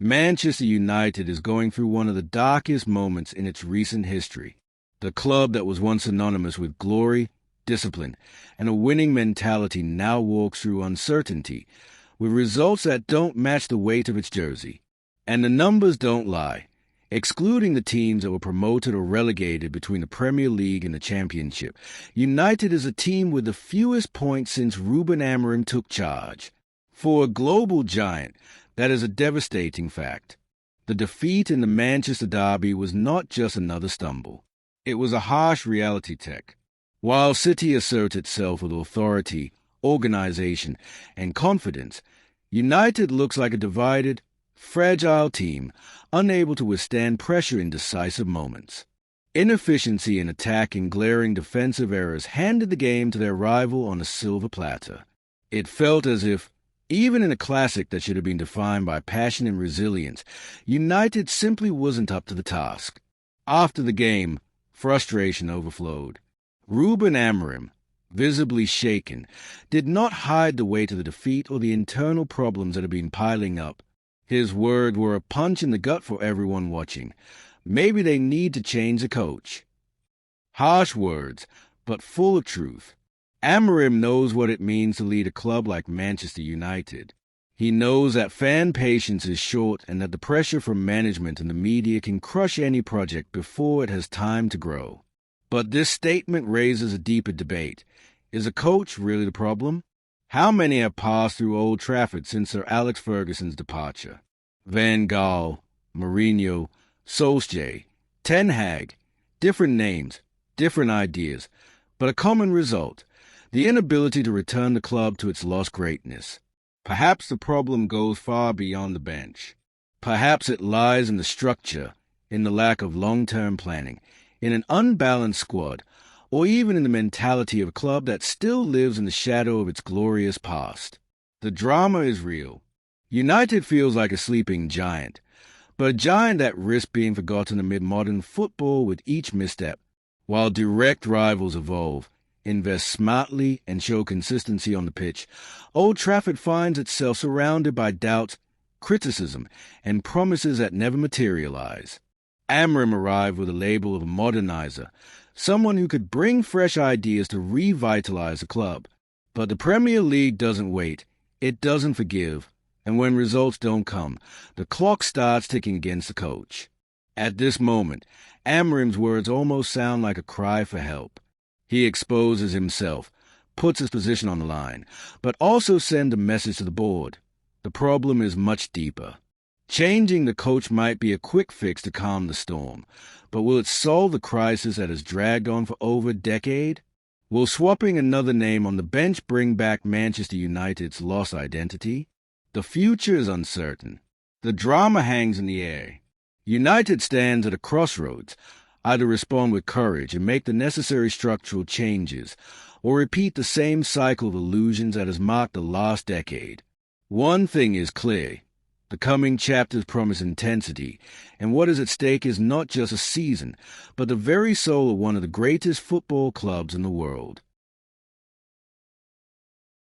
Manchester United is going through one of the darkest moments in its recent history. The club that was once synonymous with glory, discipline, and a winning mentality now walks through uncertainty, with results that don't match the weight of its jersey. And the numbers don't lie. Excluding the teams that were promoted or relegated between the Premier League and the Championship, United is a team with the fewest points since Rúben Amorim took charge. For a global giant, that is a devastating fact. The defeat in the Manchester derby was not just another stumble. It was a harsh reality check. While City asserts itself with authority, organization, and confidence, United looks like a divided, fragile team, unable to withstand pressure in decisive moments. Inefficiency in attack and glaring defensive errors handed the game to their rival on a silver platter. It felt as if, even in a classic that should have been defined by passion and resilience, United simply wasn't up to the task. After the game, frustration overflowed. Rúben Amorim, visibly shaken, did not hide the weight of the defeat or the internal problems that had been piling up. His words were a punch in the gut for everyone watching. Maybe they need to change the coach. Harsh words, but full of truth. Amorim knows what it means to lead a club like Manchester United. He knows that fan patience is short and that the pressure from management and the media can crush any project before it has time to grow. But this statement raises a deeper debate. Is a coach really the problem? How many have passed through Old Trafford since Sir Alex Ferguson's departure? Van Gaal, Mourinho, Solskjaer, Ten Hag, different names, different ideas, but a common result, the inability to return the club to its lost greatness. Perhaps the problem goes far beyond the bench. Perhaps it lies in the structure, in the lack of long-term planning, in an unbalanced squad, or even in the mentality of a club that still lives in the shadow of its glorious past. The drama is real. United feels like a sleeping giant, but a giant that risks being forgotten amid modern football with each misstep. While direct rivals evolve, invest smartly, and show consistency on the pitch, Old Trafford finds itself surrounded by doubts, criticism, and promises that never materialize. Amorim arrived with the label of a modernizer, someone who could bring fresh ideas to revitalize the club. But the Premier League doesn't wait, it doesn't forgive, and when results don't come, the clock starts ticking against the coach. At this moment, Amorim's words almost sound like a cry for help. He exposes himself, puts his position on the line, but also sends a message to the board. The problem is much deeper. Changing the coach might be a quick fix to calm the storm, but will it solve the crisis that has dragged on for over a decade? Will swapping another name on the bench bring back Manchester United's lost identity? The future is uncertain. The drama hangs in the air. United stands at a crossroads, either respond with courage and make the necessary structural changes, or repeat the same cycle of illusions that has marked the last decade. One thing is clear. The coming chapters promise intensity, and what is at stake is not just a season, but the very soul of one of the greatest football clubs in the world.